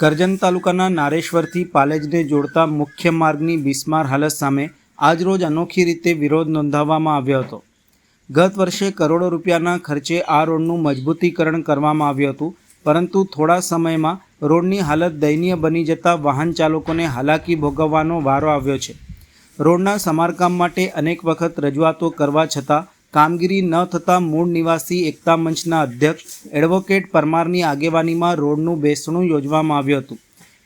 કરજણ તાલુકાના નારેશ્વરથી પાલેજને જોડતા મુખ્ય માર્ગની બિસ્માર હાલત સામે આજરોજ અનોખી રીતે વિરોધ નોંધાવવામાં આવ્યો હતો। ગત વર્ષે કરોડો રૂપિયાના ખર્ચે આ રોડનું મજબૂતીકરણ કરવામાં આવ્યું હતું, પરંતુ થોડા સમયમાં રોડની હાલત દયનીય બની જતા વાહન ચાલકોને હાલાકી ભોગવવાનો વારો આવ્યો છે। રોડના સમારકામ માટે અનેક વખત રજૂઆતો કરવા છતાં કામગીરી ન થતાં મૂળ નિવાસી એકતા મંચના અધ્યક્ષ એડવોકેટ પરમારની આગેવાનીમાં રોડનું બેસણું યોજવામાં આવ્યું હતું।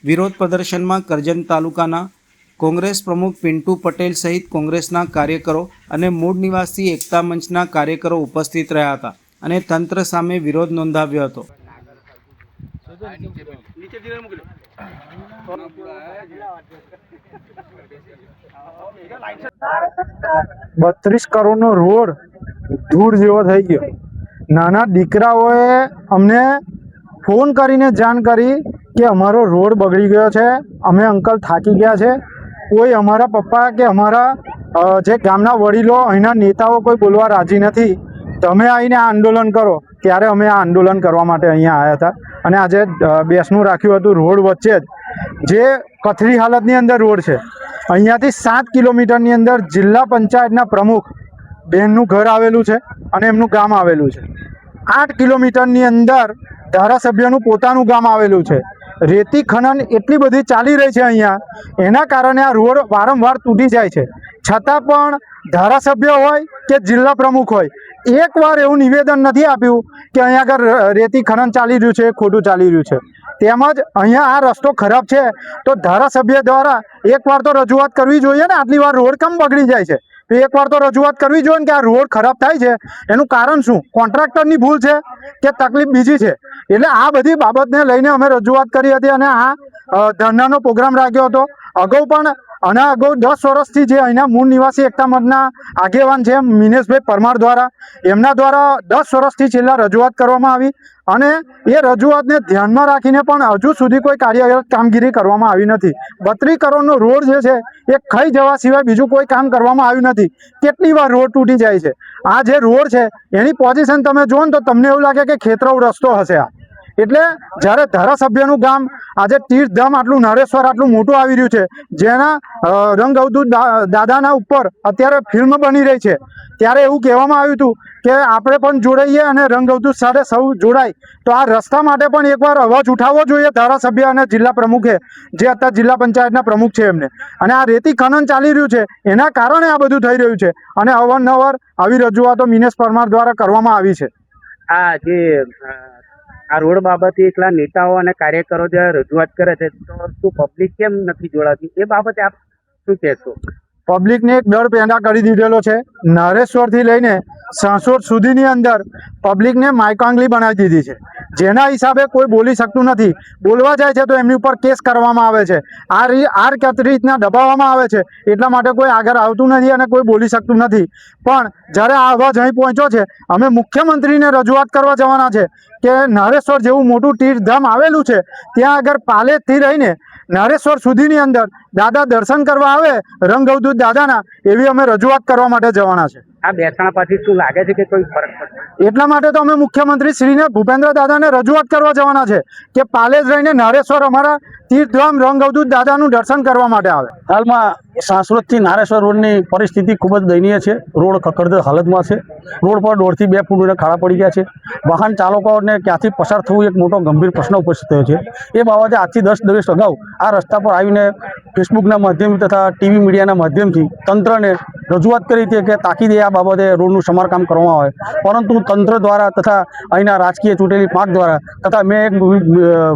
વિરોધ પ્રદર્શનમાં કરજણ તાલુકાના કોંગ્રેસ પ્રમુખ પિન્ટુ પટેલ સહિત કોંગ્રેસના કાર્યકરો અને મૂળ નિવાસી એકતા મંચના કાર્યકરો ઉપસ્થિત રહ્યા હતા અને તંત્ર સામે વિરોધ નોંધાવ્યો હતો। 32 કરોડનો રોડ ધૂળ જેવો થઈ ગયો। નાના દીકરાઓએ અમને ફોન કરીને જાણ કરી કે અમારો રોડ બગડી ગયો છે, અમે અંકલ થાકી ગયા છે। કોઈ અમારા પપ્પા કે અમારા જે ગામના વડીલો અહીંના નેતાઓ કોઈ બોલવા રાજી નથી। તમે આવીને આ આંદોલન કરો। ત્યારે અમે આ આંદોલન કરવા માટે અહીંયા આવ્યા હતા અને આજે બેસણું રાખ્યું હતું રોડ વચ્ચે જ, જે કથળી હાલતની અંદર રોડ છે। અહીંયાથી 7 કિલોમીટરની અંદર જિલ્લા પંચાયતના પ્રમુખ બહેનનું ઘર આવેલું છે અને એમનું ગામ આવેલું છે। 8 કિલોમીટરની અંદર ધારાસભ્યનું પોતાનું ગામ આવેલું છે। રેતી ખનન એટલી બધી ચાલી રહી છે અહીંયા, એના કારણે આ રોડ વારંવાર તૂટી જાય છે। છતાં પણ ધારાસભ્ય હોય કે જિલ્લા પ્રમુખ હોય, એકવાર એવું નિવેદન નથી આપ્યું કે અહીંયા આગળ રેતી ખનન ચાલી રહ્યું છે, ખોટું ચાલી રહ્યું છે। તેમજ અહીંયા આ રસ્તો ખરાબ છે તો ધારાસભ્ય દ્વારા એકવાર તો રજૂઆત કરવી જોઈએ ને। આટલી વાર રોડ કેમ બગડી જાય છે? તો એકવાર તો રજૂઆત કરવી જોઈએ ને કે આ રોડ ખરાબ થાય છે, એનું કારણ શું? કોન્ટ્રાક્ટરની ભૂલ છે કે તકલીફ બીજી છે? એટલે આ બધી બાબતને લઈને અમે રજૂઆત કરી હતી અને આ ધરનાનો પ્રોગ્રામ રાખ્યો હતો। અગાઉ પણ અગાઉ 10 વર્ષથી જે અહીંના મૂળ નિવાસી એકતા મંચના આગેવાન છે મિનેશભાઈ પરમાર દ્વારા, એમના દ્વારા 10 વર્ષથી છેલ્લા રજૂઆત કરવામાં આવી અને એ રજૂઆતને ધ્યાનમાં રાખીને પણ હજુ સુધી કોઈ કાર્યરત કામગીરી કરવામાં આવી નથી। 32 કરોડનો રોડ જે છે એ ખાઈ જવા સિવાય બીજું કોઈ કામ કરવામાં આવ્યું નથી। કેટલી વાર રોડ તૂટી જાય છે। આ જે રોડ છે એની પોઝિશન તમે જુઓ ને તો તમને એવું લાગે કે ખેતરવ રસ્તો હશે આ। એટલે જ્યારે ધારાસભ્યનું ગામ આજે તીર્થધામ આટલું નારેશ્વર આટલું મોટું આવી રહ્યું છે, જેના રંગ અવધૂત દાદાના ઉપર અત્યારે ફિલ્મ બની રહી છે, ત્યારે એવું કહેવામાં આવ્યું હતું કે આપણે પણ જોડાઈએ અને રંગ અવધૂત સાથે સૌ જોડાય। તો આ રસ્તા માટે પણ એકવાર અવાજ ઉઠાવવો જોઈએ ધારાસભ્ય અને જિલ્લા પ્રમુખે, જે અત્યારે જિલ્લા પંચાયતના પ્રમુખ છે એમને। અને આ રેતી ખનન ચાલી રહ્યું છે એના કારણે આ બધું થઈ રહ્યું છે અને અવારનવાર આવી રજૂઆતો મિનેશ પરમાર દ્વારા કરવામાં આવી છે। આ રોડ બાબતે એટલા નેતાઓ અને કાર્યકરો જે રજૂઆત કરે છે, તો શું પબ્લિક કેમ નથી જોડાતી? એ બાબતે આપ શું કહેશો? પબ્લિકને એક ડર પેદા કરી દીધેલો છે। નારેશ્વરથી લઈને સાંસોદ સુધીની અંદર પબ્લિકને માયકાંગલી બનાવી દીધી છે, જેના હિસાબે કોઈ બોલી શકતું નથી। બોલવા જાય છે તો એમની ઉપર કેસ કરવામાં આવે છે, આ રીતના દબાવવામાં આવે છે, એટલા માટે કોઈ આગળ આવતું નથી અને કોઈ બોલી શકતું નથી। પણ જ્યારે આ અવાજ અહીં પહોંચ્યો છે, અમે મુખ્યમંત્રીને રજૂઆત કરવા જવાના છે કે નારેશ્વર જેવું મોટું તીર્થધામ આવેલું છે, ત્યાં આગળ પાલેજથી રહીને નારેશ્વર સુધીની અંદર દાદા દર્શન કરવા આવે રંગ અવધૂત દાદાના, એવી અમે રજૂઆત કરવા માટે જવાના છે। આ બેસણા પછી શું લાગે છે કે કોઈ ફરક પડશે? એટલા માટે તો અમે મુખ્યમંત્રી શ્રીને ભૂપેન્દ્ર દાદાને રજૂઆત કરવા જવાના છે કે પાલેજ રહીને નારેશ્વર અમારા તીર્થધામ રંગ અવધૂત દાદાનું દર્શન કરવા માટે આવે। હાલમાં સાંસરોદથી નારેશ્વર રોડની પરિસ્થિતિ ખૂબ જ દયનીય છે। રોડ ખખડતી હાલતમાં છે। રોડ પર 1.5 થી 2 ફૂટ ખાડા પડી ગયા છે। વાહન ચાલકોને ક્યાંથી પસાર થવું એક મોટો ગંભીર પ્રશ્ન ઉપસ્થિત થયો છે। એ બાબતે આજથી 10 દિવસ અગાઉ આ રસ્તા પર આવીને ફેસબુકના માધ્યમથી તથા ટીવી મીડિયાના માધ્યમથી તંત્રને રજૂઆત કરી હતી કે તાકીદે આ બાબતે રોડનું સમારકામ કરવામાં આવે, પરંતુ તંત્ર દ્વારા તથા અહીંના રાજકીય ચૂંટેલી પાંખ દ્વારા તથા મેં એક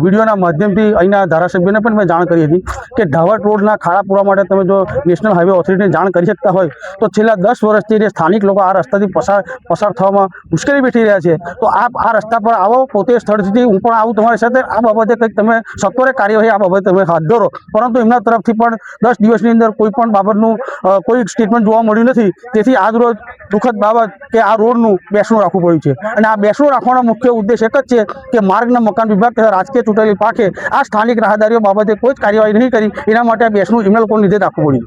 વિડીયોના માધ્યમથી અહીંના ધારાસભ્યને પણ મેં જાણ કરી હતી કે ઢાવટ રોડના ખાડા પૂરવા માટે તમે જો નેશનલ હાઈવે ઓથોરિટીને જાણ કરી શકતા હોય તો છેલ્લા 10 વર્ષથી સ્થાનિક લોકો આ રસ્તાથી પસાર થવામાં મુશ્કેલી વેઠી રહ્યા છે। તો આપ આ રસ્તા પર આવો, પોતે સ્થળથી હું પણ આવું તમારી સાથે, આ બાબતે કંઈક તમે સત્વરે કાર્યવાહી આ બાબતે તમે હાથ ધરો, પરંતુ એમના તરફથી પણ 10 દિવસની અંદર કોઈ પણ બાબતનું કોઈ સ્ટેટમેન્ટ જોવા મળ્યું નથી। તેથી આજરોજ દુઃખદ બાબત કે આ રોડનું બેસણું રાખવું પડ્યું છે અને આ બેસણું રાખવાનો મુખ્ય ઉદ્દેશ એક જ છે કે માર્ગના મકાન વિભાગ તથા રાજકીય ચૂંટેલી પાંખે આ સ્થાનિક રાહદારીઓ બાબતે કોઈ જ કાર્યવાહી નહીં કરી, એના માટે આ બેસણું એમના લોકોને લીધે રાખવું પડ્યું।